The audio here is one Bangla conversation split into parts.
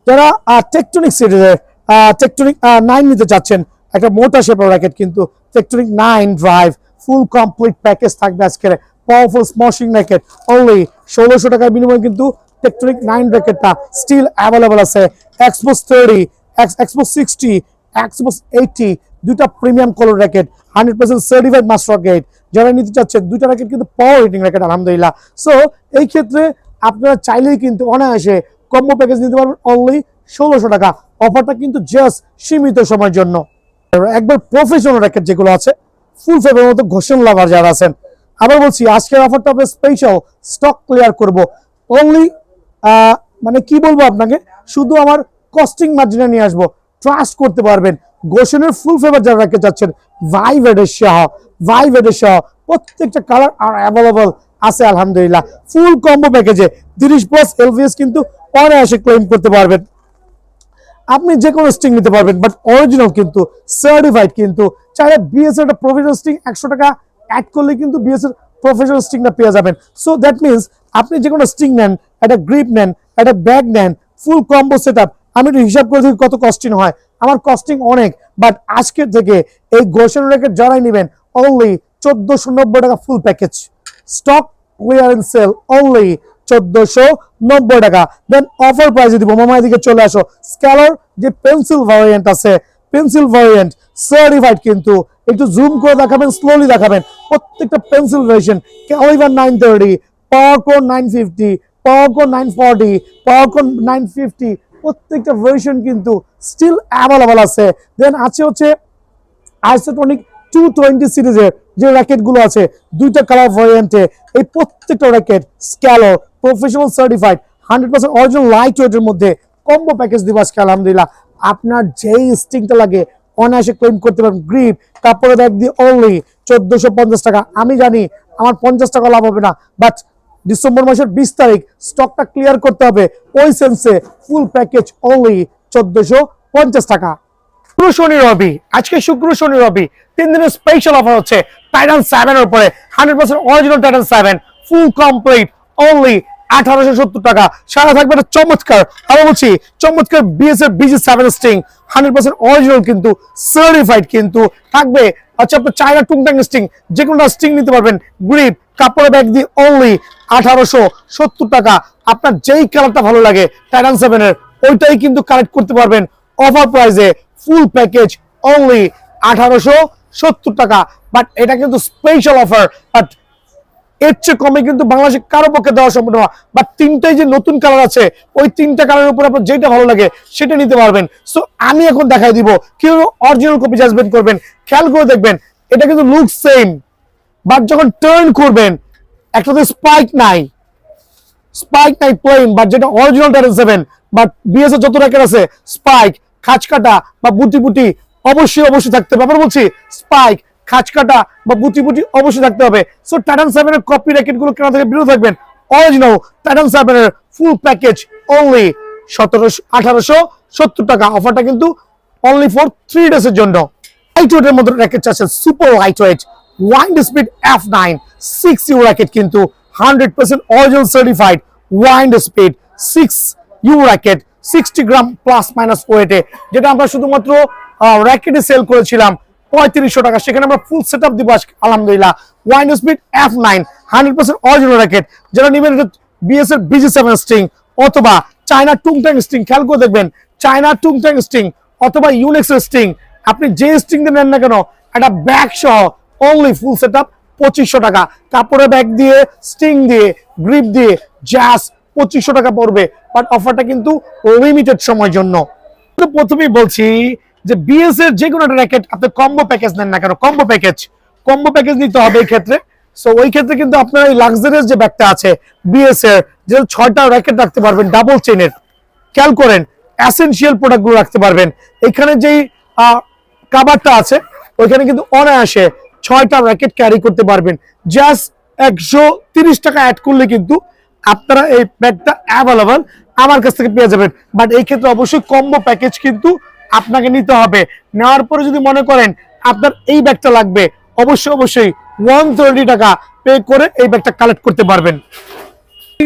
যারা টেকটনিক সিরিজের টেকটনিক 9 নিতে চাচ্ছেন, একটা মোটা শেপের র্যাকেট, কিন্তু tectonic 9 drive full complete package থাকবে আজকের পাওয়ারফুল স্মশিং র্যাকেট অনলি 1600 টাকার বিনিময়ে কিন্তু টেকটনিক 9 র্যাকেটটা স্টিল অ্যাভেলেবল আছে। এক্সপোস 30, এক্সপোস 60, এক্সপোস 80 দুইটা premium colour racket 100% certified master racket. যারা নিতে চাচ্ছেন দুইটা র্যাকেট কিন্তু পাওয়ার রেটিং র্যাকেট আলহামদুলিল্লাহ। সো এই ক্ষেত্রে আপনারা চাইলেই কিন্তু অনায়াসে কম্বো প্যাকেজ নিতে পারবেন অনলি 1600 টাকা। অফারটা কিন্তু জাস্ট সীমিত সময়ের জন্য। একবার প্রফেশনাল র্যাকেট যেগুলো আছে ফুল ফেভারের মতো ঘোষণ লাভার যারা আছেন, আবার বলছি আজকের অফারটা আমরা স্পেশাল স্টক ক্লিয়ার করব অনলি, মানে কি বলবো আপনাকে, শুধু আমার কস্টিং মার্জিনে নিয়ে আসবো, ট্রাস্ট করতে পারবেন। গোশনের ফুল ফেভার যারা র্যাকেট যাচ্ছেন ভাইভেডের সহ প্রত্যেকটা কালার আর অ্যাভেলেবল আছে আলহামদুলিল্লাহ। ফুল কম্বো প্যাকেজে 30+ এলভিএস কিন্তু অনায়াসে ক্লেম করতে পারবেন। আপনি যে কোনো স্টিং নিতে পারবেন, বাট অরিজিনাল কিন্তু সার্টিফাইড। কিন্তু চাইলে বিএস এর একটা প্রফেশনাল স্টিং 100 টাকা অ্যাড করলে কিন্তু বিএস এর প্রফেশনাল স্টিংটা পেয়ে যাবেন। সো দ্যাট মিনস আপনি যে কোনো স্টিং নেন, একটা গ্রিপ নেন, একটা ব্যাগ নেন, ফুল কম্বো সেট আপ। আমি একটু হিসাব করে দেখি কত কস্টিং হয়। আমার কস্টিং অনেক, বাট আজকের থেকে এই গোশন র্যাকেট যারাই নেবেন অনলি 1490 টাকা full package. Stock clearance sale only 1490 টাকা। দেন অফার প্রাইসে দিব, মামা এদিকে চলে আসো। স্ক্যালার যে পেন্সিল ভ্যারিয়েন্ট আছে, পেন্সিল ভ্যারিয়েন্ট সার্টিফাইড, কিন্তু একটু জুম করে দেখাবেন, স্লোলি দেখাবেন। প্রত্যেকটা পেন্সিল ভেরিয়েশন ক্যালিভার 930, পাওয়ারকোর 950, পাওয়ারকোর 940, পাওয়ারকোর 950 প্রত্যেকটা ভেরিয়েশন কিন্তু স্টিল অ্যাভেলেবল আছে। দেন আছে হচ্ছে আইসোটনিক 220 সিরিজের যে র্যাকেট গুলো আছে দুইটা কালার ভ্যারিয়েন্টে, এই প্রত্যেকটা র্যাকেট স্ক্যালার প্রফেশনাল সার্টিফাইড 100% অরিজিনাল লাইট ওয়েটের মধ্যে কম্বো প্যাকেজ দিব আজকে আলহামদুলিল্লাহ। আপনার যেই স্টিংটা লাগে অনায়াসে ক্লেম করতে পারবেন। গ্রিপ কাপড়ে ব্যাগ দিয়ে অনলি 1450 টাকা। আমি জানি আমার 50 টাকা লাভ হবে না, বাট ডিসেম্বর মাসের 20 তারিখ স্টকটা ক্লিয়ার করতে হবে। ওই সেন্সে ফুল প্যাকেজ অনলি 1450 টাকা। শুক্র শনি রবি, আজকে শুক্র শনি রবি 3 দিনের স্পেশাল অফার হচ্ছে টাইটান 7 এর উপরে 100% original Titan 7 full complete only 1870 টাকা। সারা থাকবে একটা চমৎকার, আবার বলছি চমৎকার বিএস এর BG7 স্টিং 100% অরিজিনাল কিন্তু সার্টিফাইড, কিন্তু থাকবে আচ্ছা আপনার চায়না টুংটাং স্টিং, যে কোনো স্টিং নিতে পারবেন। গ্রিপ কাপড়ের ব্যাগ দিয়ে অনলি 1870 টাকা। আপনার যেই কালারটা ভালো লাগে টাইটান 7 এর ওইটাই কিন্তু কালেক্ট করতে পারবেন অফার প্রাইসে। ফুল প্যাকেজ অনলি 1870 টাকা। বাট এটা কিন্তু স্পেশাল অফার, বাট এর চেয়ে কমে কিন্তু বাংলাদেশে কারো পক্ষে দেওয়া সম্ভব না। বাট তিনটাই যে নতুন কালার আছে, ওই তিনটা কালারের উপর আপনার যেটা ভালো লাগে সেটা নিতে পারবেন। সো আমি এখন দেখাই দিব কিভাবে অরিজিনাল কপি জাজমেন্ট করবেন। খেয়াল করে দেখবেন এটা কিন্তু লুক সেম, বাট যখন টার্ন করবেন একটাতে স্পাইক নাই প্লেন, বাট যেটা অরিজিনাল টাইটান 7 বাট বিএস এর যত র্যাকেট আছে স্পাইক খাঁচ কাটা বা বুটি অবশ্যই থাকতে হবে। আবার বলছি স্পাইক খাঁচ কাটা বা বুটি অবশ্যই থাকতে হবে। সো টাইটান 7 এর কপি র্যাকেট গুলো কেনা থেকে বিরত থাকবেন। অরিজিনাল টাইটান 7 এর ফুল প্যাকেজ অনলি 1870 টাকা। অফারটা কিন্তু অনলি ফর 3 ডেজ এর জন্য। লাইট ওয়েটের মধ্যে র্যাকেট আছে, super light weight wind speed F9 6U racket, কিন্তু 100% original certified wind speed 6U racket 60 গ্রাম প্লাস মাইনাস ওয়েটে, যেটা আমরা শুধুমাত্র র্যাকেটে সেল করেছিলাম 3500 টাকা, সেখানে আমরা ফুল সেট আপ দিব আলহামদুলিল্লাহ। Wind speed F9 100% original racket. যারা নেবেন বিএস এর BG7 স্টিং অথবা চায়না টুংটাং স্টিং, খেয়াল করে দেখবেন চায়না টুংটাং স্টিং অথবা ইউনেক্স স্টিং, আপনি যে স্টিং দিয়ে নেন না কেন একটা ব্যাগ সহ অনলি ফুল সেট আপ 2500 টাকা। কাপড়ের ব্যাগ দিয়ে স্টিং দিয়ে গ্রিপ দিয়ে জাস্ট 2500 টাকা পড়বে। বাট অফারটা কিন্তু লিমিটেড সময়ের জন্য। প্রথমেই বলছি যে বিএস এর যে কোনো একটা র্যাকেট আপনি কম্বো প্যাকেজ নেন না কেন, কম্বো প্যাকেজ নিতে হবে এই ক্ষেত্রে। সো ওই ক্ষেত্রে কিন্তু আপনার এই লাক্সারিয়াস যে ব্যাগটা আছে বিএস এর, যে 6টা র্যাকেট রাখতে পারবেন ডাবল চেনের, খেয়াল করেন এসেনশিয়াল প্রোডাক্টগুলো রাখতে পারবেন। এখানে যেই কাভারটা আছে ওইখানে কিন্তু অনায়াসে 6টা র্যাকেট ক্যারি করতে পারবেন। জাস্ট 130 টাকা অ্যাড করলে কিন্তু আপনারা এই ব্যাগটা অ্যাভেলেবল আমার কাছ থেকে পেয়ে যাবেন। বাট এই ক্ষেত্রে অবশ্যই কম্বো প্যাকেজ কিন্তু আপনাকে নিতে হবে। নেওয়ার পরে যদি মনে করেন আপনার এই ব্যাগটা লাগবে, অবশ্যই 130 টাকা পে করে এই ব্যাগটা কালেক্ট করতে পারবেন।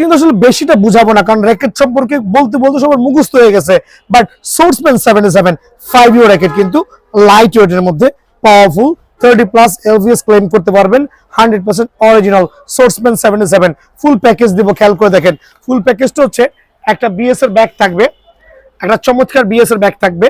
কিন্তু আসলে বেশিটা বুঝাবো না, কারণ র্যাকেট সম্পর্কে বলতে বলতে সবার মুখস্থ হয়ে গেছে। বাট সোর্সম্যান 77 5 র্যাকেট কিন্তু লাইট ওয়েটের মধ্যে পাওয়ারফুল, 30+ LVS ক্লেম করতে পারবেন, 100% অরিজিনাল সোর্সম্যান 77 ফুল প্যাকেজ দিব। খেয়াল করে দেখেন, ফুল প্যাকেজটা হচ্ছে একটা বিএস এর ব্যাগ থাকবে, একটা চমৎকার বিএস এর ব্যাগ থাকবে।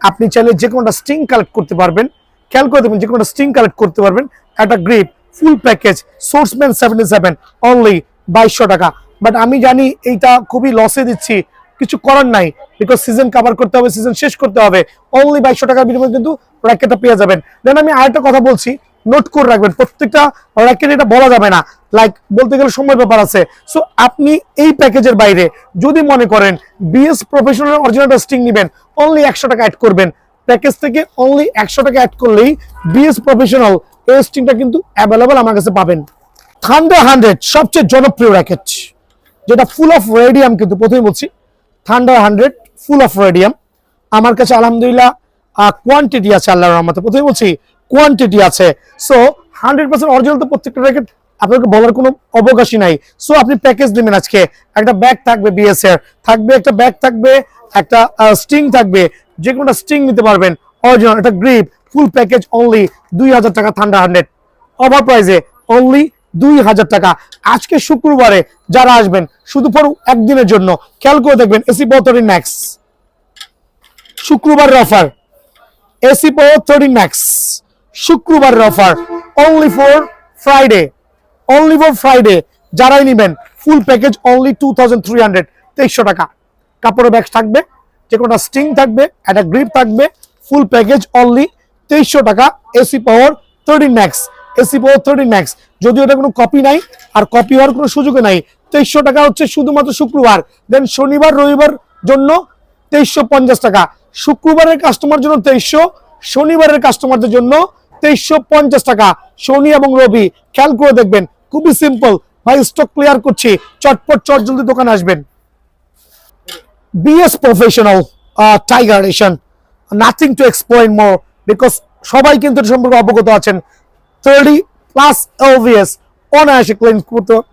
আপনি চাইলে যে কোনোটা স্ট্রিং কালেক্ট করতে পারবেন, খেয়াল করে দেবেন, যে কোনোটা স্ট্রিং কালেক্ট করতে পারবেন। একটা গ্রিপ, ফুল প্যাকেজ, সোর্সম্যান 77 অনলি 2200 টাকা। বাট আমি জানি এইটা খুবই লসে দিচ্ছি, কিছু করার নাই, বিকজ সিজন কভার করতে হবে, সিজন শেষ করতে হবে। অনলি 2200 টাকার বিনিময়ে কিন্তু র্যাকেটটা পেয়ে যাবেন। দেন আমি আরেকটা কথা বলছি, নোট করে রাখবেন, প্রত্যেকটা র্যাকেট এটা বলা যাবে না, লাইক বলতে গেলে সময় ব্যাপার আছে। সো আপনি এই প্যাকেজের বাইরে যদি মনে করেন বিএস প্রফেশনাল অরিজিনাল স্ট্রিং নেবেন, অনলি 100 টাকা অ্যাড করবেন প্যাকেজ থেকে। অনলি 100 টাকা অ্যাড করলেই বিএস প্রফেশনাল এই স্ট্রিংটা কিন্তু অ্যাভেলেবল আমার কাছে পাবেন। থান্ডার 100 সবচেয়ে জনপ্রিয় র্যাকেট, যেটা ফুল অফ রেডিয়াম। কিন্তু প্রথমে বলছি থান্ডার 100 ফুল অফ রেডিয়াম আমার কাছে আলহামদুলিল্লাহ কোয়ান্টিটি আছে, আল্লাহর রহমতে। প্রথমে বলছি কোয়ান্টিটি আছে। সো 100% অরিজিনাল তো প্রত্যেকটা র্যাকেট আপনাকে বলার কোনো অবকাশই নাই। সো আপনি প্যাকেজ নেবেন আজকে, একটা ব্যাগ থাকবে বিএস এর, থাকবে একটা ব্যাগ থাকবে, একটা স্ট্রিং থাকবে, যে কোনো স্ট্রিং নিতে পারবেন অরিজিনাল, একটা গ্রিপ, ফুল প্যাকেজ অনলি 2000 টাকা। থান্ডার 100 ওভার প্রাইসে অনলি 2000 টাকা। আজকে শুক্রবারে যারা আসবেন শুধু পর একদিনের জন্য, খেয়াল করে দেখবেন এসি পাওয়ার 30 ম্যাক্স শুক্রবারের অফার, এসি পাওয়ার 30 ম্যাক্স শুক্রবারের offer, only for Friday, only for Friday. যারাই নেবেন ফুল প্যাকেজ অনলি 2300 2300 টাকা। কাপড়ের ব্যাগ থাকবে, যে কোনো স্ট্রিং থাকবে, একটা গ্রিপ থাকবে, ফুল প্যাকেজ অনলি 2300 টাকা। এসি পাওয়ার 30 ম্যাক্স, এসি পাওয়ার 30 ম্যাক্স। যদিও এটা কোনো কপি নাই আর কপি হওয়ার কোনো সুযোগ নাই। 2300 টাকা হচ্ছে শুধুমাত্র শুক্রবার। দেন শনিবার রবিবার জন্য 2350 টাকা। শুক্রবারের কাস্টমার জন্য 2300, শনিবারের কাস্টমারদের জন্য 2350 টাকা। শনি এবং রবি খেয়াল করে দেখবেন, খুবই সিম্পল ভাই, স্টক ক্লিয়ার করছি, চটপট চট জলদি দোকানে আসবেন। BS professional tiger edition, nothing to explain more, because সবাই কিন্তু এর সম্পর্কে অবগত আছেন। 30+ LVS অনায়াসে ক্লেম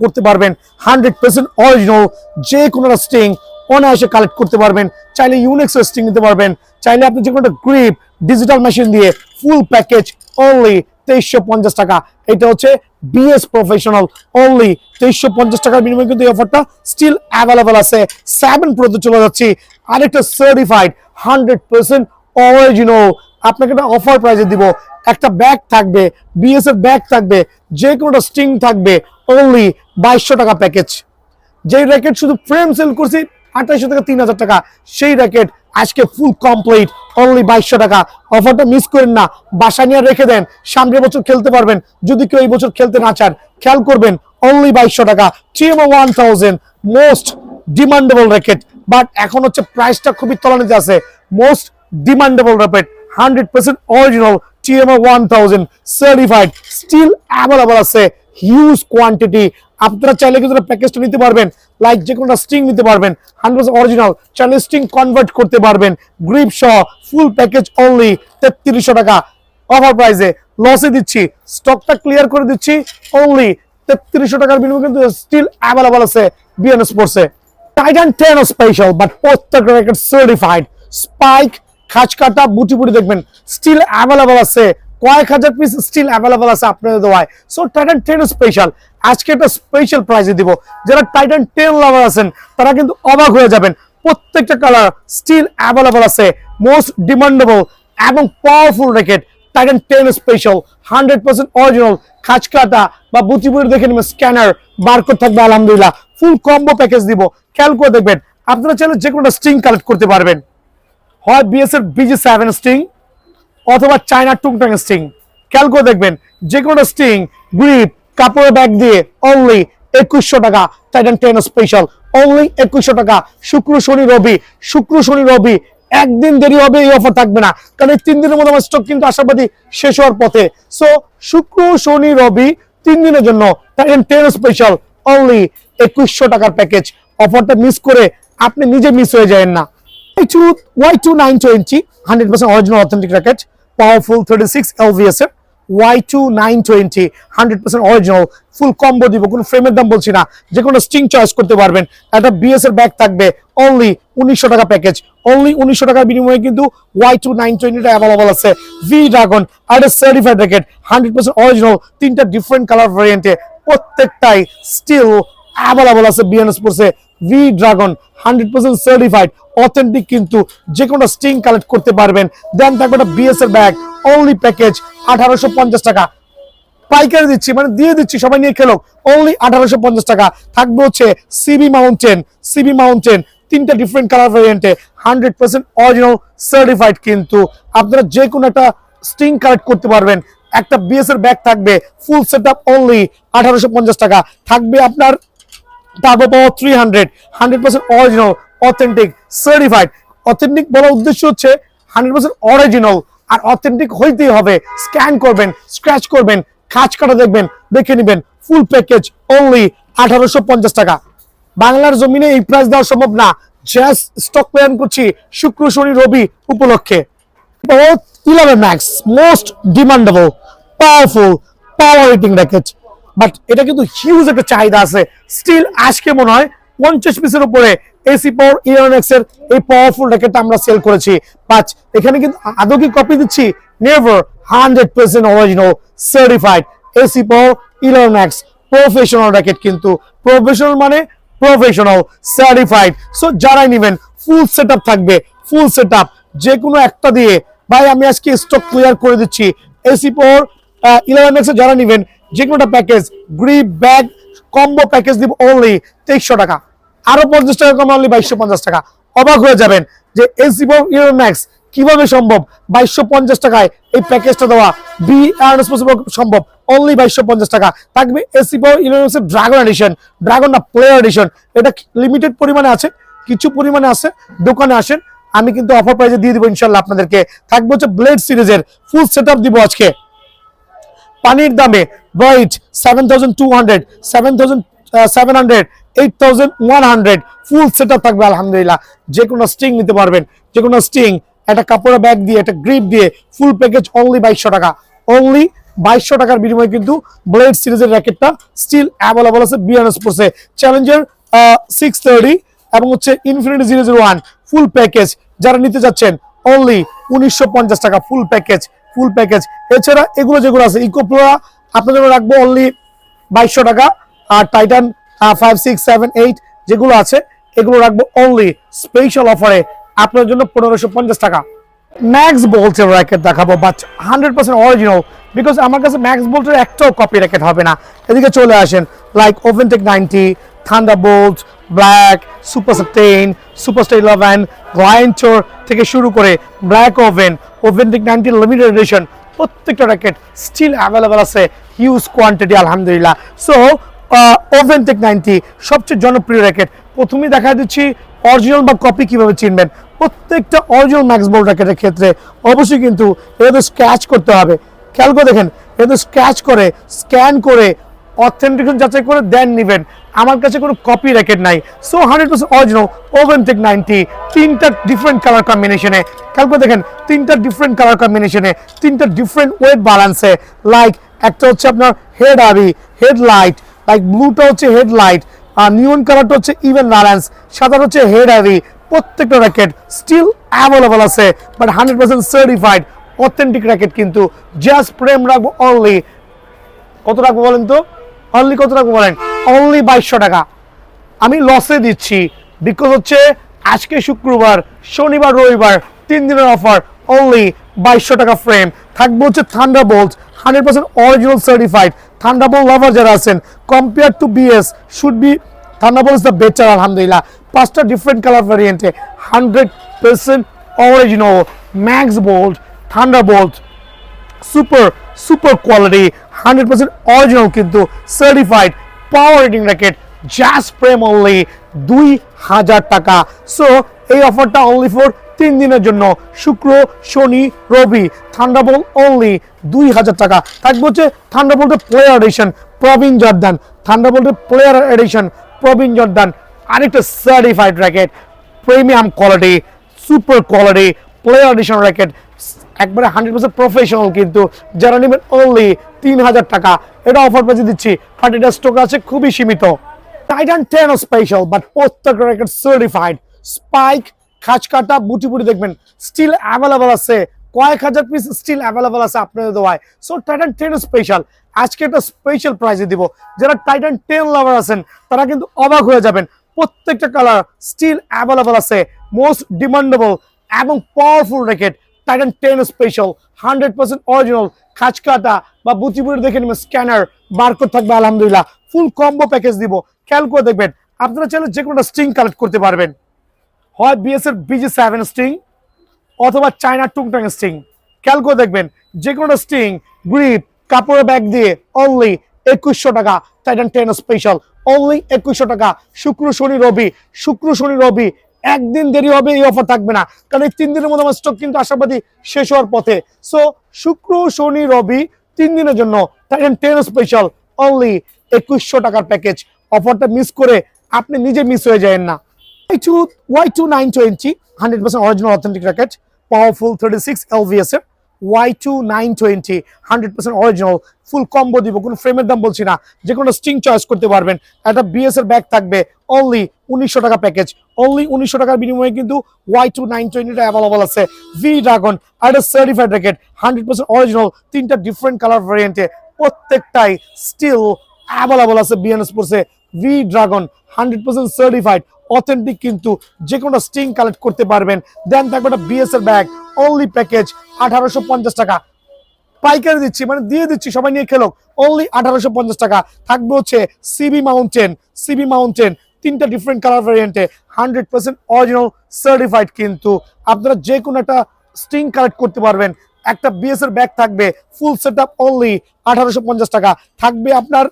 করতে পারবেন, 100% অরিজিনাল, যে কোনো স্ট্রিং অনায়াসে কালেক্ট করতে পারবেন। চাইলে ইউনিক্স স্ট্রিং নিতে পারবেন, চাইলে আপনি যে কোনো গ্রিপ ডিজিটাল মেশিন দিয়ে ফুল প্যাকেজ অনলি 2350 টাকা। এটা হচ্ছে বিএস প্রফেশনাল, অনলি 2350 টাকার বিনিময়ে কিন্তু এই অফারটা স্টিল অ্যাভেলেবল আছে। 7 প্রোতে চলে যাচ্ছি, আরেকটা সার্টিফাইড 100% অরিজিনাল আপনাকে একটা অফার প্রাইসে দিব। একটা ব্যাগ থাকবে, বিএস এর ব্যাগ থাকবে, যে কোনো স্ট্রিং থাকবে, অনলি 2200 টাকা প্যাকেজ। যে র্যাকেট শুধু ফ্রেম সেল করছি 2800 থেকে 3000 টাকা, সেই র্যাকেট আজকে ফুল কমপ্লিট অনলি 2200 টাকা। অফারটা মিস করেন না, বাসা নিয়ে রেখে দেন, সামনের বছর খেলতে পারবেন। যদি কেউ এই বছর খেলতে না চান, খেয়াল করবেন অনলি 2200 টাকা। TMO 1000 most demandable racket, but এখন হচ্ছে প্রাইসটা খুবই তলানিতে আছে। Most demandable racket, 100% original TMO 1000 certified, still available আছে, হিউজ কোয়ান্টিটি। আপনারা চাইলে কিন্তু প্যাকেজটা নিতে পারবেন, লাইক যে কোনো স্ট্রিং নিতে পারবেন 100% অরিজিনাল, চাইলে স্ট্রিং কনভার্ট করতে পারবেন, গ্রিপ সহ ফুল প্যাকেজ অনলি 3300 টাকা। অফার প্রাইসে লসে দিচ্ছি, স্টকটা ক্লিয়ার করে দিচ্ছি, অনলি 3300 টাকার বিনিময়ে কিন্তু স্টিল অ্যাভেলেবল আছে বিএন স্পোর্টসে। টাইটান 10 স্পেশাল, বাট প্রত্যেকটা র্যাকেট সার্টিফাইড, স্পাইক খাঁজ কাটা বুটি বুটি দেখবেন স্টিল অ্যাভেলেবল আছে, কয়েক হাজার পিস স্টিল অ্যাভেলেবল আছে আপনাদের দোয়ায়। সো টাইটান 10 স্পেশাল আজকে একটা স্পেশাল প্রাইসে দিব। যারা টাইটান 10 লাভার আছেন তারা কিন্তু অবাক হয়ে যাবেন, প্রত্যেকটা কালার স্টিল অ্যাভেলেবল আছে, মোস্ট ডিমান্ডেবল এবং powerful racket Titan 10 special, 100% original. খাঁজ কাটা বা বুটি বুটি দেখে নেবেন, স্ক্যানার বারকোড থাকবে, আলহামদুলিল্লাহ ফুল কম্বো প্যাকেজ দিব। খেয়াল করে দেখবেন, আপনারা চাইলে যে কোনো স্ট্রিং কালেক্ট করতে পারবেন, হয় বিএস এর BG7 স্ট্রিং অথবা চায়না টুংটাং স্ট্রিং। খেয়াল করে দেখবেন, যে কোনো স্ট্রিং গ্রিপ কাপড়ের ব্যাগ দিয়ে অনলি 2100 টাকা। টাইটান 10 স্পেশাল অনলি 2100 টাকা। শুক্র শনি রবি, শুক্র শনি রবি একদিন দেরি হবে, এই অফার থাকবে না, কারণ এই 3 দিনের মধ্যে আমার স্টক কিন্তু আশাবাদী শেষ হওয়ার পথে। সো শুক্র শনি রবি 3 দিনের জন্য টাইটান 10 স্পেশাল অনলি 2100 টাকার প্যাকেজ। অফারটা মিস করে আপনি নিজে মিস হয়ে যাবেন না। Y2 920 100% original authentic racket, powerful 36 LVS এর Y2 920 100% অরিজিনাল ফুল কম্বো দিব, কোনো ফ্রেমের দাম বলছি না, যে কোনো স্টিং চয়েস করতে পারবেন। একটা বিএস এর ব্যাগ থাকবে অনলি 1900 টাকা প্যাকেজ, অনলি 1900 টাকার বিনিময়ে কিন্তু Y2 920 টা অ্যাভেলেবল আছে। ভি ড্রাগন আর সার্টিফাইড র্যাকেট 100% অরিজিনাল, তিনটা ডিফারেন্ট কালার ভ্যারিয়েন্টে, প্রত্যেকটাই স্টিল অ্যাভেলেবল আছে বিএন স্পোর্টসে। ভি ড্রাগন 100% সার্টিফাইড অথেন্টিক, কিন্তু যে কোনো স্টিং কালেক্ট করতে পারবেন। দেন থাকবে একটা বিএস এর ব্যাগ, অনলি প্যাকেজ 1850 টাকা, পাইকারি দিচ্ছি, মানে দিয়ে দিচ্ছি, সবাই নিয়ে খেলো, অনলি 1850 টাকা। থাকবে হচ্ছে সিবি মাউন্টেন তিনটা ডিফারেন্ট কালার ভ্যারিয়েন্টে 100% অরিজিনাল সার্টিফাইড, কিন্তু আপনারা যে কোনো একটা স্টিং কালেক্ট করতে পারবেন। একটা বিএস এর ব্যাগ থাকবে ফুল সেটআপ অনলি 1850 টাকা। থাকবে আপনার টার্বো পাওয়ার 300 100% অরিজিনাল অথেন্টিক সার্টিফাইড। অথেন্টিক বলার উদ্দেশ্য হচ্ছে 100% অরিজিনাল, আর অথেন্টিক হইতেই হবে। স্ক্যান করবেন, স্ক্র্যাচ করবেন, খাঁজ কাটা দেখবেন, দেখে নেবেন। ফুল প্যাকেজ অনলি 1850 টাকা। বাংলার জমিনে এই প্রাইস দেওয়া সম্ভব না, জাস্ট স্টক প্ল্যান করছি শুক্র শনি রবি উপলক্ষে। 11 max most demandable powerful power rating racket, but এটা কিন্তু হিউজ একটা চাহিদা আছে। স্টিল আজকে মনে হয় 50 পিসের উপরে এসি পাওয়ার 11 ম্যাক্স এর এই পাওয়ারফুল র্যাকেটটা আমরা সেল করেছি। বাট এখানে কিন্তু আদৌ কি কপি দিচ্ছি? নেভার। 100% অরিজিনাল সার্টিফাইড এসি পাওয়ার 11 ম্যাক্স প্রফেশনাল র্যাকেট, কিন্তু প্রফেশনাল মানে প্রফেশনাল সার্টিফাইড। সো যারাই নেবেন ফুল সেটআপ থাকবে, ফুল সেটআপ যে কোনো একটা দিয়ে। ভাই আমি আজকে স্টক ক্লিয়ার করে দিচ্ছি। এসি পাওয়ার 11 ম্যাক্স যারা নেবেন যে কোনো একটা package, grip bag combo package দিব অনলি 2300 টাকা, আরো 50 টাকা কম, অনলি 2250 টাকা। অবাক হয়ে যাবেন যে এসি পাওয়ার 11 ম্যাক্স কিভাবে সম্ভব 2250 টাকায় এই প্যাকেজটা দেওয়া। বি আর সম্ভব অনলি 2250 টাকা। থাকবে এসি পাওয়ার 11 ম্যাক্স এর ড্রাগন এডিশন, ড্রাগন না প্লেয়ার এডিশন, এটা লিমিটেড পরিমাণে আছে, কিছু পরিমাণে আছে, দোকানে আসেন, আমি কিন্তু অফার প্রাইসে দিয়ে দিব ইনশাআল্লাহ আপনাদেরকে। থাকবে হচ্ছে ব্লেড সিরিজের ফুল সেটআপ দিব আজকে পানির দামে। ব্রাইট 7200 7700 8100 ফুল সেটআপ থাকবে আলহামদুলিল্লাহ। যে কোনো স্টিং নিতে পারবেন, যে কোনো স্টিং, একটা কাপড়ের ব্যাগ দিয়ে, একটা গ্রিপ দিয়ে, ফুল প্যাকেজ অনলি 2200 টাকা। অনলি 2200 টাকার বিনিময়ে কিন্তু ব্লেড সিরিজের র্যাকেটটা স্টিল অ্যাভেলেবল আছে বিএন স্পোর্টসে। চ্যালেঞ্জার 630 এবং হচ্ছে ইনফিনিটি 001 ফুল প্যাকেজ যারা নিতে যাচ্ছেন অনলি 1950 টাকা ফুল প্যাকেজ, ফুল প্যাকেজ। এছাড়া এগুলো যেগুলো আছে ইকোপ্লোরা আপনাদের জন্য রাখবো অনলি 2200 টাকা, আর টাইটান 5 6 7 8 যেগুলো আছে এগুলো রাখবো অনলি স্পেশাল অফারে আপনার জন্য 1550 টাকা। ম্যাক্স বোল্টের র্যাকেট দেখাবো, বাট 100% অরিজিনাল, বিকজ আমার কাছে ম্যাক্স বোল্টের একটাও কপি র্যাকেট হবে না। এদিকে চলে আসেন, লাইক ওভেনটেক 90, থান্ডারবোল্ট, ব্ল্যাক, সুপারস্টার 10, সুপারস্টার 11, গ্লাইন্টোর থেকে শুরু করে ব্ল্যাক ওভেনটেক 90 লিমিটেড এডিশন, প্রত্যেকটা র্যাকেট স্টিল অ্যাভেলেবল আছে, হিউজ কোয়ান্টিটি আলহামদুলিল্লাহ। সো ওভেনটেক 90 সবচেয়ে জনপ্রিয় র্যাকেট। প্রথমেই দেখা দিচ্ছি অরিজিনাল বা কপি কিভাবে চিনবেন। প্রত্যেকটা অরিজিনাল ম্যাক্স বোল্ট র্যাকেটের ক্ষেত্রে অবশ্যই কিন্তু এদের স্ক্র্যাচ করতে হবে। খেয়াল করে দেখেন, এদের স্ক্র্যাচ করে, স্ক্যান করে, অথেন্টিকেশন যাচাই করে দেন নেবেন। আমার কাছে কোনো কপি র্যাকেট নাই। সো 100% অরিজিনাল ওভেনটেক 90 তিনটা ডিফারেন্ট কালার কম্বিনেশনে। খেয়াল করে দেখেন, তিনটা ডিফারেন্ট কালার কম্বিনেশনে, তিনটা ডিফারেন্ট ওয়েট ব্যালেন্সে। লাইক একটা হচ্ছে আপনার হেড আবি হেডলাইট, লাইক ব্লুটা হচ্ছে হেডলাইট, আর নিয়ন কালারটা হচ্ছে ইভেন ব্যালেন্স, সাদা হচ্ছে হেড আবি। প্রত্যেকটা র্যাকেট স্টিল অ্যাভেলেবল আছে, বাট 100% সার্টিফাইড অথেন্টিক র্যাকেট। কিন্তু জাস্ট প্রেম রাখবো অনলি, কত রাখবো বলেন তো? অনলি কত রাখবো বলেন? অনলি 2200 টাকা। আমি লসে দিচ্ছি, বিকজ হচ্ছে আজকে শুক্রবার, শনিবার, রবিবার 3 দিনের অফার, অনলি 2200 টাকা ফ্রেম। থাকবে হচ্ছে thunderbolt 100% original certified. Thunderbolt lover যারা আছেন, compare to BS should be thunderbolt is the better আলহামদুলিল্লাহ। 5টা ডিফারেন্ট কালার ভ্যারিয়েন্টে 100% original max bolt thunderbolt, super quality 100% original, কিন্তু certified power rating racket. Just frame only 2000 টাকা। সো এই অফারটা অনলি ফর 3 দিনের জন্য, শুক্র শনি রবি। থান্ডারবোল্ট অনলি 2000 টাকা। থাকবে হচ্ছে থান্ডারবোল্টের প্লেয়ার এডিশন প্রবীণ জর্দান, থান্ডারবোল্টের প্লেয়ার এডিশন প্রবীণ জর্দান, আরেকটা certified racket, premium quality, super quality, player addition racket, একবারে 100% প্রফেশনাল, কিন্তু যারা নেবেন অনলি 3000 টাকা, এটা অফার প্রাইসে দিচ্ছি। বাট এটা স্টক আছে খুবই সীমিত। টাইটান 10 স্পেশাল, বাট প্রত্যেকটা র্যাকেট সার্টিফাইড। স্পাইক, খাঁজ কাটা, বুটি বুটি দেখবেন স্টিল অ্যাভেলেবল আছে, কয়েক হাজার পিস স্টিল অ্যাভেলেবল আছে আপনাদের দোয়ায়। সো টাইটান 10 স্পেশাল আজকে একটা স্পেশাল প্রাইসে দিব। যারা টাইটান 10 লাভার আছেন তারা কিন্তু অবাক হয়ে যাবেন। প্রত্যেকটা কালার স্টিল অ্যাভেলেবল আছে, মোস্ট ডিমান্ডেবল এবং powerful racket Titan 10 special, 100% original. খাঁজ কাটা বা বুটি বুটি দেখে নেবেন, স্ক্যানার বারকোড থাকবে আলহামদুলিল্লাহ। ফুল কম্বো প্যাকেজ দিব, খেয়াল করে দেখবেন। আপনারা চাইলে যে কোনো স্ট্রিং কালেক্ট করতে পারবেন, হয় বিএস এর BG7 স্ট্রিং অথবা চায়না টুংটাং স্ট্রিং। খেয়াল করে দেখবেন যে কোনো স্ট্রিং, গ্রিপ, কাপড়ের ব্যাগ দিয়ে অনলি 2100 টাকা। টাইটান 10 স্পেশাল অনলি 2100 টাকা। শুক্র শনি রবি, শুক্র শনি রবি একদিন দেরি হবে, এই অফার থাকবে না, কারণ এই 3 দিনের মধ্যে আমার স্টক কিন্তু আশাবাদী শেষ হওয়ার পথে। সো শুক্র শনি রবি 3 দিনের জন্য টাইটান 10 স্পেশাল অনলি 2100 টাকার প্যাকেজ। অফারটা মিস করে আপনি নিজে মিস হয়ে যাবেন না। Y2 920 100% original authentic racket, powerful 36 LVS এর Y2 920 100% original, ফুল কম্বো দিব, কোনো ফ্রেমের দাম বলছি না, যে কোনো স্ট্রিং চয়েস করতে পারবেন। একটা বিএস এর ব্যাগ থাকবে অনলি 1900 টাকা প্যাকেজ। অনলি 1900 টাকার বিনিময়ে কিন্তু Y2 920 টা অ্যাভেলেবল আছে। ভি ড্রাগন আর একটা সার্টিফাইড র্যাকেট, 100% অরিজিনাল, 3টা ডিফারেন্ট কালার ভ্যারিয়েন্টে, প্রত্যেকটাই স্টিল অ্যাভেলেবল আছে বিএন স্পোর্টসে। ভি ড্রাগন 100% সার্টিফাইড অথেন্টিক, কিন্তু যে কোনো স্ট্রিং কালেক্ট করতে পারবেন। দেন থাকবে একটা বিএস এর ব্যাগ, অনলি প্যাকেজ 1850 টাকা। পাইকারি দিচ্ছি, মানে দিয়ে দিচ্ছি, সবাই নিয়ে খেলো, অনলি 1850 টাকা। থাকবে হচ্ছে সিবি মাউন্টেন 3টা ডিফারেন্ট কালার ভ্যারিয়েন্টে, 100% অরিজিনাল সার্টিফাইড, কিন্তু আপনারা যে কোনো একটা স্ট্রিং কালেক্ট করতে পারবেন। একটা বিএস এর ব্যাগ থাকবে ফুল সেটআপ অনলি 1850 টাকা। থাকবে আপনার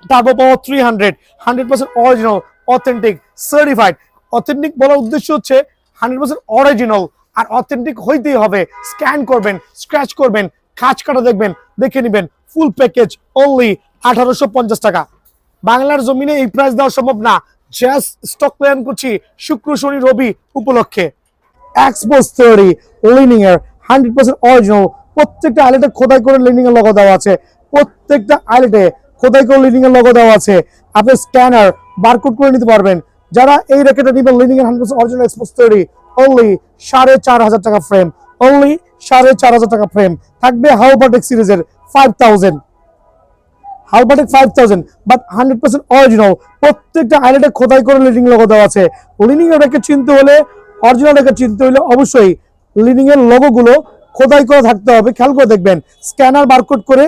টার্বো পাওয়ার 300, 100% অরিজিনাল, অথেন্টিক, সার্টিফাইড। অথেন্টিক বলার উদ্দেশ্য হচ্ছে 100% অরিজিনাল, আর অথেন্টিক হইতেই হবে। স্ক্যান করবেন, স্ক্র্যাচ করবেন, খাঁজ কাটা দেখবেন, দেখে নেবেন। ফুল প্যাকেজ অনলি 1850 টাকা। বাংলার জমিনে এই প্রাইস দেওয়া সম্ভব না, জাস্ট স্টক প্ল্যান করছি শুক্র শনি রবি উপলক্ষে। এক্সপোজ থিওরি লিনিং এর 100% অরিজিনাল, প্রত্যেকটা আইলেটে খোদাই করে লিনিং এর লোগো দেওয়া আছে, প্রত্যেকটা আইলেটে খোদাই করে লিনিং এর লোগো দেওয়া আছে। আপনি স্ক্যানার বারকোড করে নিতে পারবেন। যারা এই র্যাকেটটা নেবেন লিনিং এর 100% অরিজিনাল এক্সপোজ থিওরি, অনলি 4500 টাকা ফ্রেম, অনলি 4500 টাকা ফ্রেম। থাকবে হাউবাটেক সিরিজের 5000, হালবাটেক 5000, বাট 100% অরিজিনাল, প্রত্যেকটা আইলেটে খোদাই করে লিনিং লোগো দেওয়া আছে। লিনিং এর র্যাকেট চিনতে হলে, অরিজিনাল র্যাকেট চিনতে হলে অবশ্যই লিনিং এর লোগো গুলো খোদাই করে থাকতে হবে। খেয়াল করে দেখবেন, স্ক্যানার বারকোড করে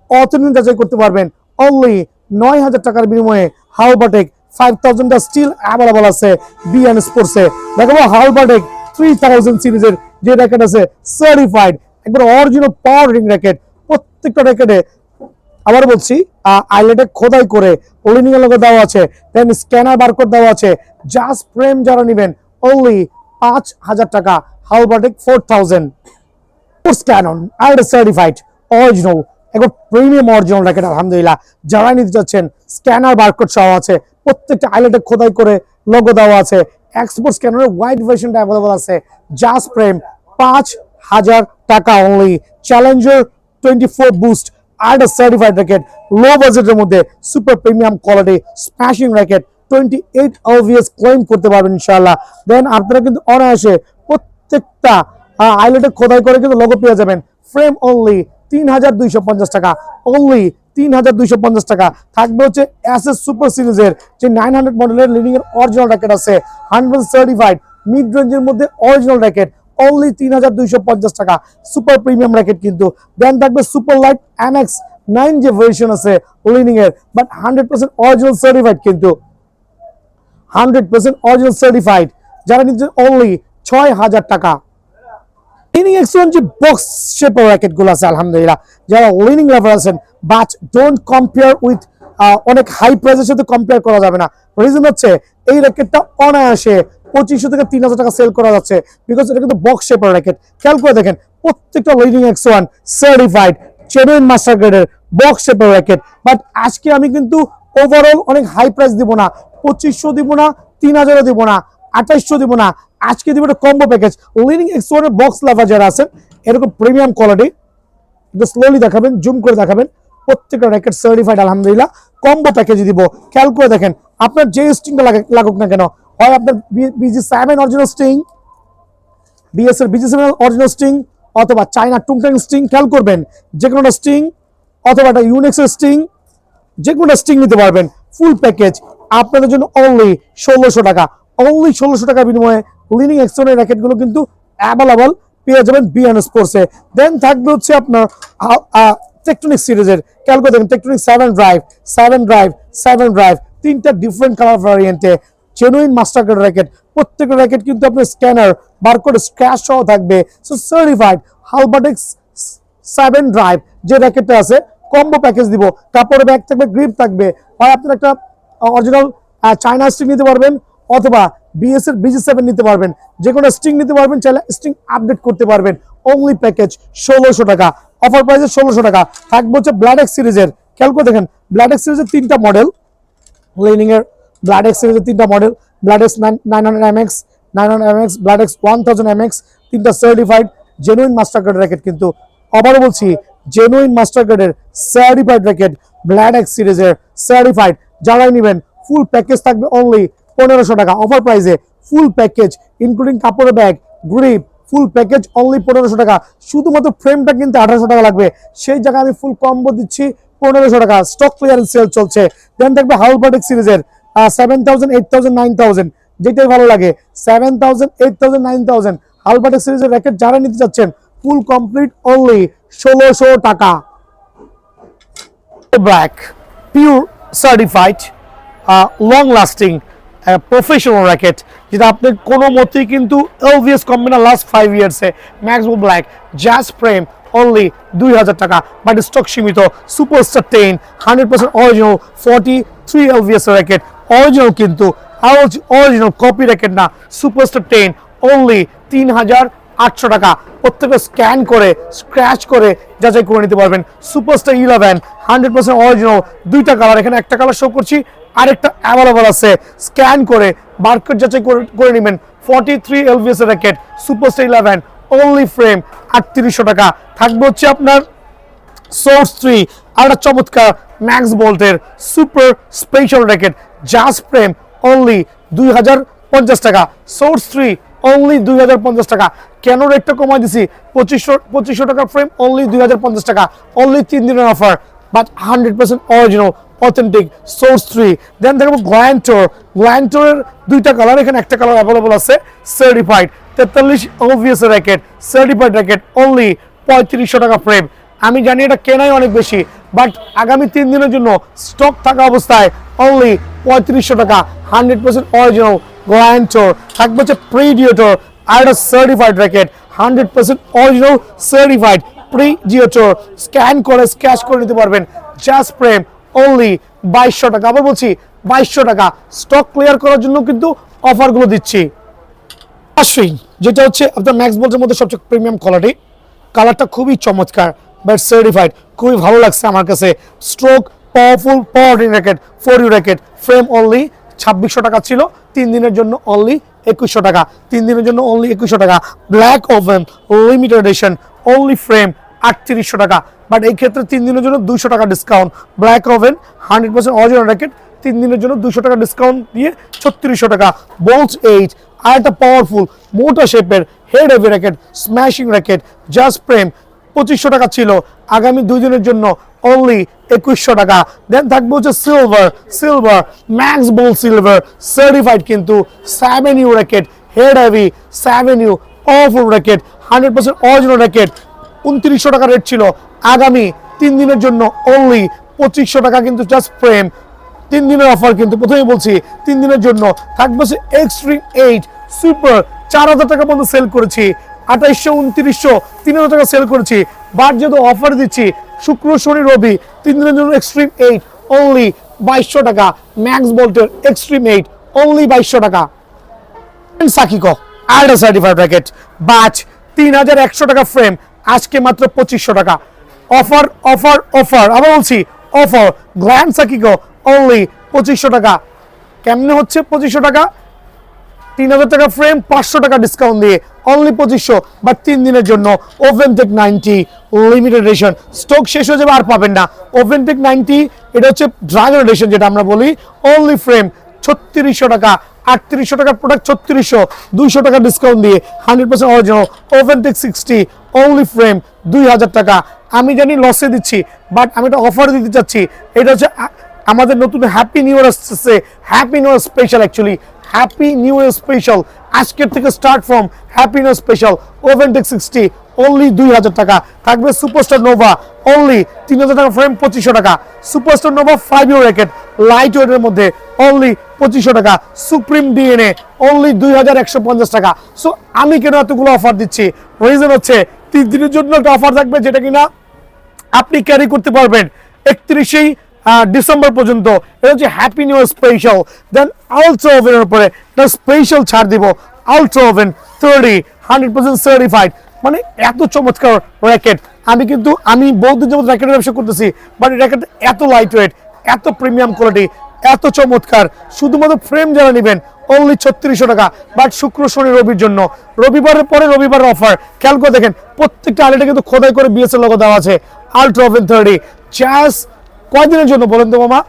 অথেন্টিক যাচাই করতে পারবেন। অনলি 9000 টাকার বিনিময়ে হালবাটেক 5000টা স্টিল অ্যাভেলেবল আছে বিএন স্পোর্টসে। দেখাবো হালবাটেক 3000 সিরিজের যে র্যাকেট আছে, সার্টিফাইড, একবার অরিজিনাল পাওয়ার রিং র্যাকেট। প্রত্যেকটা র্যাকেটে আবার বলছি আইলেটে খোদাই করে লিনিং এর লোগো দেওয়া আছে, দেন স্ক্যানার বারকোড দেওয়া আছে। জাস্ট ফ্রেম যারা নেবেন অনলি 5000 টাকা। হালবাটেক 4000 ক্যানন আর সার্টিফাইড অরিজিনাল, একবার প্রিমিয়াম অরিজিনাল র্যাকেট আলহামদুলিল্লাহ। যারা নিতে চাচ্ছেন স্ক্যানার বারকোড সহ আছে, প্রত্যেকটা আইলেটে খোদাই করে লোগো দেওয়া আছে। এক্সপোর্ট স্ক্যানারের হোয়াইট ভার্সনটা অ্যাভেলেবল আছে। জাস্ট ফ্রেম 5000 টাকা অনলি। চ্যালেঞ্জার 24 বুস্ট আর সার্টিফাইড র্যাকেট, লো বাজেটের মধ্যে super premium quality smashing racket, 28 LVS claim করতে পারবেন ইনশাআল্লাহ। দেন আপনারা কিন্তু অনায়াসে প্রত্যেকটা আইলেটে খোদাই করে কিন্তু লোগো পেয়ে যাবেন। ফ্রেম অনলি 3250 টাকা, অনলি 3250 টাকা। থাকবে হচ্ছে এসএস সুপার সিরিজের যে 900 মডেলের লিডিং এর অরিজিনাল র্যাকেট আছে, 100% সার্টিফাইড, মিড রেঞ্জের মধ্যে অরিজিনাল র্যাকেট, অনলি 3250 টাকা। সুপার প্রিমিয়াম র্যাকেট কিন্তু। দেন থাকবে সুপার লাইট MX 9 যে ভার্সন আছে লিডিং এর, বাট 100% অরিজিনাল সার্টিফাইড, কিন্তু 100% অরিজিনাল সার্টিফাইড। যারা নিচ্ছেন অনলি 6000 টাকা। লিনিং এক্স1 যে বক্স শেপের র্যাকেট গুলো আছে আলহামদুলিল্লাহ, যারা লিনিং লাভার আছেন, বাট ডোন্ট কম্পেয়ার উইথ, অনেক হাই প্রাইসের সাথে কম্পেয়ার করা যাবে না। রিজন হচ্ছে এই র্যাকেটটা অনায়াসে 2500 থেকে 3000 টাকা সেল করা যাচ্ছে, বিকজ এটা কিন্তু বক্স শেপের র্যাকেট। খেয়াল করে দেখেন প্রত্যেকটা লিনিং এক্স1 সার্টিফাইড জেনুইন মাস্টার গ্রেডের বক্স শেপের র্যাকেট। বাট আজকে আমি কিন্তু ওভারঅল অনেক হাই প্রাইস দিব না, 2500 দিব না, 3000 দিব না, 2800 দিব না, আজকে দিব একটা কম্বো প্যাকেজ। লিনিং X1 এর বক্স লাভার যারা আছেন এরকম প্রিমিয়াম কোয়ালিটি, একটু স্লোলি দেখাবেন, জুম করে দেখাবেন, প্রত্যেকটা র্যাকেট সার্টিফাইড আলহামদুলিল্লাহ। কম্বো প্যাকেজ দিব, খেয়াল করে দেখেন আপনার যে স্ট্রিংটা লাগুক না কেন, হয় আপনার BG7 অরিজিনাল স্ট্রিং, BS এর BG7 অরিজিনাল স্ট্রিং, অথবা চায়না টুংটাং স্ট্রিং, খেয়াল করবেন যে কোনো স্ট্রিং, অথবা একটা ইউনিক্স এর স্ট্রিং, যে কোনো স্ট্রিং নিতে পারবেন। ফুল প্যাকেজ আপনাদের জন্য অনলি 1600 টাকা। অনলি 1600 টাকার বিনিময়ে লিনিং X1 এর র্যাকেটগুলো কিন্তু অ্যাভেলেবল পেয়ে যাবেন বিএন স্পোর্টসে। দেন থাকবে হচ্ছে আপনার টেকটনিক সিরিজের, খেয়াল করে দেখেন টেকটনিক 7 ড্রাইভ, তিনটা ডিফারেন্ট কালার ভ্যারিয়েন্টে জেনুইন মাস্টার কার্ড র্যাকেট। প্রত্যেকটা র্যাকেট কিন্তু আপনার স্ক্যানার বারকোড স্ক্র্যাচ সহ থাকবে, সো সার্টিফাইড। হালবাটেক্স 7 ড্রাইভ যে র্যাকেটটা আছে কম্বো প্যাকেজ দিব, কাপড়ের ব্যাগ থাকবে, গ্রিপ থাকবে, হয় আপনার একটা অরিজিনাল চায়না স্ট্রিং নিতে পারবেন, অথবা BS এর BG7 নিতে পারবেন, যে কোনো স্ট্রিং নিতে পারবেন, চাইলে স্ট্রিং আপডেট করতে পারবেন। অনলি প্যাকেজ 1600 টাকা, অফার প্রাইসে 1600 টাকা। থাকবে হচ্ছে ব্ল্যাডেক্স সিরিজের, খেয়াল করে দেখেন ব্ল্যাডেক্স সিরিজের তিনটা মডেল, লিনিং এর ব্ল্যাডেক্স সিরিজের তিনটা মডেল, ব্ল্যাডেক্স 900 MX, ব্ল্যাডেক্স 1000 MX, তিনটা certified genuine master card racket. কিন্তু আবারও বলছি জেনুইন মাস্টার কার্ডের সার্টিফাইড র্যাকেট, ব্ল্যাডেক্স সিরিজের সার্টিফাইড। যারাই নেবেন ফুল প্যাকেজ থাকবে অনলি 1500 টাকা, অফার প্রাইসে ফুল প্যাকেজ ইনক্লুডিং কাপড়ের ব্যাগ, গ্রিপ, ফুল প্যাকেজ অনলি 1500 টাকা। শুধুমাত্র ফ্রেমটা কিনতে 1800 টাকা লাগবে, সেই জায়গায় আমি ফুল কম্বো দিচ্ছি 1500 টাকা। স্টক ক্লিয়ারেন্স সেল চলছে। দেন থাকবে হালবাটেক সিরিজের 7000, 8000, 9000, যেটাই ভালো লাগে। 7000, 8000, 9000 হালবাটেক সিরিজের র্যাকেট যারা নিতে চাচ্ছেন ফুল কমপ্লিট অনলি 1600 টাকা। Black pure certified long lasting professional racket, যেটা আপনি কোনো মতেই কিন্তু LVS কমবে না লাস্ট 5 ইয়ার্সে। Max bolt black just frame only 2000 টাকা, বাট স্টক সীমিত। Superstar 10 100% original 43 LVS racket, original কিন্তু অরিজিনাল কপি র্যাকেট না। সুপারস্টার 10 অনলি 3800 টাকা। প্রত্যেকে স্ক্যান করে স্ক্র্যাচ করে যাচাই করে নিতে পারবেন। সুপারস্টার 11 100% অরিজিনাল, দুইটা কালার, এখানে একটা কালার শো করছি, আরেকটা অ্যাভেলেবল আছে। স্ক্যান করে বারকোড যাচাই করে নেবেন। 43 LVS racket, superstar 11 only frame 3800 টাকা। থাকবে হচ্ছে আপনার সোর্স 3, আর একটা চমৎকার ম্যাক্স বোল্টের super special racket, just frame only 2050 টাকা। সোর্স 3 অনলি 2050 টাকা। কেন রেটটা কমাই দিছি? 2500 টাকা ফ্রেম অনলি 2050 টাকা। অনলি 3 দিনের offer, but 100% original authentic source 3। দেন দেখবো গ্ল্যান্টোরের দুইটা কালার, এখানে একটা কালার অ্যাভেলেবল আছে certified 43 LVS racket, certified racket only 3500 টাকা ফ্রেম। আমি জানি এটা কেনাই অনেক বেশি, বাট আগামী 3 দিনের জন্য স্টক থাকা অবস্থায় অনলি 3500 টাকা। 100% অরিজিনাল গ্ল্যান্টোর। থাকবে হচ্ছে প্রিডিয়েটর, আর একটা certified racket, 100% original certified predator. Scan করে স্ক্র্যাচ করে নিতে পারবেন, জাস্ট ফ্রেম অনলি 2200 টাকা। আবার বলছি 2200 টাকা। স্টক ক্লিয়ার করার জন্য কিন্তু অফারগুলো দিচ্ছি। যেটা হচ্ছে আপনার ম্যাক্স বোল্টের মধ্যে সবচেয়ে প্রিমিয়াম কোয়ালিটি, কালারটা খুবই চমৎকার, বাট সার্টিফাইড, খুবই ভালো লাগছে আমার কাছে। Stroke powerful power racket, 4U racket, frame only 2600 টাকা ছিল, 3 দিনের জন্য অনলি 2100 টাকা। 3 দিনের জন্য অনলি 2100 টাকা। Black oven limited edition, only frame 3800 টাকা, বাট এই ক্ষেত্রে 3 দিনের জন্য 200 টাকা discount. Black oven 100% original racket, 3 দিনের জন্য 200 টাকা ডিসকাউন্ট দিয়ে 3600 টাকা। বোল্টস 8, আর একটা পাওয়ারফুল মোটা শেপের head heavy racket, smashing racket, just frame 2500 টাকা ছিল, আগামী 2 দিনের জন্য অনলি 2100 টাকা। দেন থাকবে হচ্ছে সিলভার ম্যাক্স বোল সিলভার সার্টিফাইড, কিন্তু 7U racket, head heavy 7U powerful racket, 100% original racket. 2900 টাকা রেট ছিল, আগামী 3 দিনের জন্য অনলি 2500 টাকা, কিন্তু জাস্ট ফ্রেম। 3 দিনের অফার, কিন্তু প্রথমেই বলছি 3 দিনের জন্য। থাকবে এক্সট্রিম 8 সুপার, 4000 টাকা পর্যন্ত সেল করেছি, 2800, 2900, 3000 টাকা সেল করেছি, বাট যেহেতু অফার দিচ্ছি শুক্র শনি রবি 3 দিনের জন্য এক্সট্রিম 8 অনলি 2200 টাকা। ম্যাক্স বোল্টের এক্সট্রিম 8 অনলি 2200 টাকা। সাকিকো আলট্রা সার্টিফাইড র্যাকেট, বাচ 3100 টাকা ফ্রেম, আজকে মাত্র 2500 টাকা। অফার অফার অফার, আবার বলছি অফার। গ্ল্যান্ড সাকিকো অনলি 2500 টাকা। কেমনে হচ্ছে 2500 টাকা? 3000 টাকা ফ্রেম 500 টাকা ডিসকাউন্ট দিয়ে অনলি 2500, বাট 3 দিনের জন্য ওভেনটেক 90 লিমিটেড এডিশন। স্টক শেষ হয়ে যাবে আর পাবেন না। ওভেনটেক 90 এটা হচ্ছে ড্রাগন এডিশন যেটা আমরা বলি, অনলি ফ্রেম 3600 টাকা, 3800 টাকার প্রোডাক্ট 3600, 200 টাকা ডিসকাউন্ট দিয়ে 100% অরিজিনাল ওভেনটেক 60 অনলি ফ্রেম 2000 টাকা। আমি জানি লসে দিচ্ছি, বাট আমি একটা অফার দিতে চাচ্ছি। এটা হচ্ছে আমাদের নতুন হ্যাপি নিউ ইয়ার আসছে, happy new year special, actually happy new year special আজকের থেকে start from happy new special ওভেনটেক 60 অনলি 2000 টাকা। থাকবে সুপারস্টার নোভা অনলি 3000 টাকা ফ্রেম 2500 টাকা। সুপারস্টার নোভা 5 ইয়ার র্যাকেট লাইট ওয়েটের মধ্যে অনলি 2500 টাকা। সুপ্রিম ডিএনএ অনলি 2150 টাকা। সো আমি কেন এতগুলো অফার দিচ্ছি, রিজন হচ্ছে 3 দিনের জন্য একটা অফার থাকবে যেটা কিনা আপনি ক্যারি করতে পারবেন 31 ডিসেম্বর পর্যন্ত। এটা হচ্ছে হ্যাপি নিউ ইয়ার স্পেশাল। দেন আলট্রা ওভেনের উপরে একটা স্পেশাল ছাড় দিব, আলট্রা ওভেন 30 100% সার্টিফাইড। মানে এত চমৎকার র্যাকেট। আমি বহুদিন যাবত র্যাকেটের ব্যবসা করতেছি, বাট র্যাকেট এত লাইট ওয়েট, এত প্রিমিয়াম কোয়ালিটি, এত চমৎকার। শুধুমাত্র ফ্রেম যারা নেবেন অনলি 3600 টাকা, বাট শুক্র শনি রবির জন্য। রবিবারের পরে রবিবারের অফার খেয়াল করে দেখেন, প্রত্যেকটা আইটেমে কিন্তু খোদাই করে বিএসএল লোগো দেওয়া আছে। আলট্রা ওভেন 30 জাস্ট কয়দিনের জন্য বলেন তো মামা?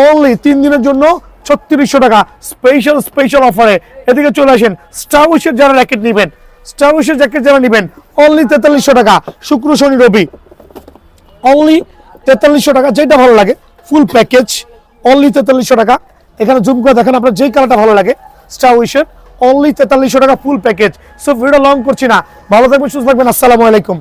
অনলি 3 দিনের জন্য 3600 টাকা স্পেশাল অফারে। এদিকে চলে আসেন, স্টার উইশের যারা র্যাকেট নেবেন, স্টার উইশের জ্যাকেট যারা নেবেন অনলি 4300 টাকা শুক্র শনি রবি, অনলি 4300 টাকা। যেটা ভালো লাগে ফুল প্যাকেজ অনলি 4300 টাকা। এখানে জুম করে দেখেন আপনার যেই কালারটা ভালো লাগে, স্টার উইশের অনলি 4300 টাকা full package. So video long করছি না, ভালো থাকবেন, সুস্থ থাকবেন, আসসালামু আলাইকুম।